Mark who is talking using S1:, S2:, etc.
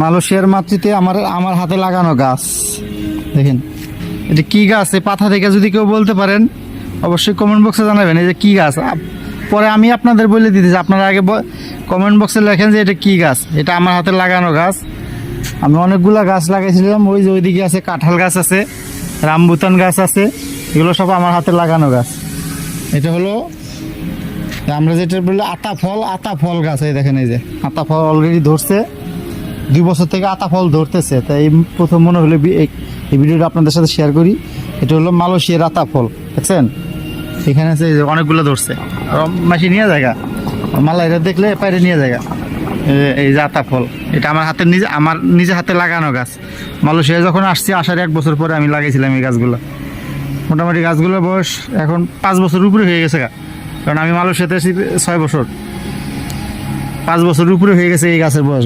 S1: মালয়েশিয়ার মাতৃতে আমার হাতে লাগানো গাছ দেখেন, এটা কি গাছ? এই পাতা থেকে যদি কেউ বলতে পারেন অবশ্যই কমেন্ট বক্সে জানাবেন এই যে কি গাছ। পরে আমি আপনাদের বলে দিতেছি, আপনারা আগে কমেন্ট বক্সে লেখেন যে এটা কি গাছ। এটা আমার হাতে লাগানো গাছ। আমি অনেকগুলা গাছ লাগাইছিলাম, ওই যে ওইদিকে আছে কাঁঠাল গাছ আছে, রামবুতান গাছ আছে, এগুলো সব আমার হাতে লাগানো গাছ। এটা হলো আমরা যেটা বললে আতা ফল গাছ। এই দেখেন এই যে আতা ফল অলরেডি ধরছে, 2 বছর থেকে আতা ফল ধরতেছে। তাই এই প্রথম মনে হলো এই ভিডিওটা আপনাদের সাথে শেয়ার করি। এটা হলো মালয়েশিয়ার আতা ফল, দেখছেন এখানে আছে অনেকগুলো ধরছে। মাসি নিয়ে জায়গা মালাইরা দেখলে বাইরে নিয়ে জায়গা। এই যে আতা ফল, এটা আমার নিজে হাতে লাগানো গাছ। মালয়েশিয়া যখন আসছি, আসার 1 বছর পরে আমি লাগাইছিলাম এই গাছগুলো। মোটামুটি গাছগুলোর বয়স এখন 5 বছর উপরে হয়ে গেছে, কারণ আমি মালয়েশিয়াতে এসেছি 6 বছর, 5 বছর উপরে হয়ে গেছে এই গাছের বয়স।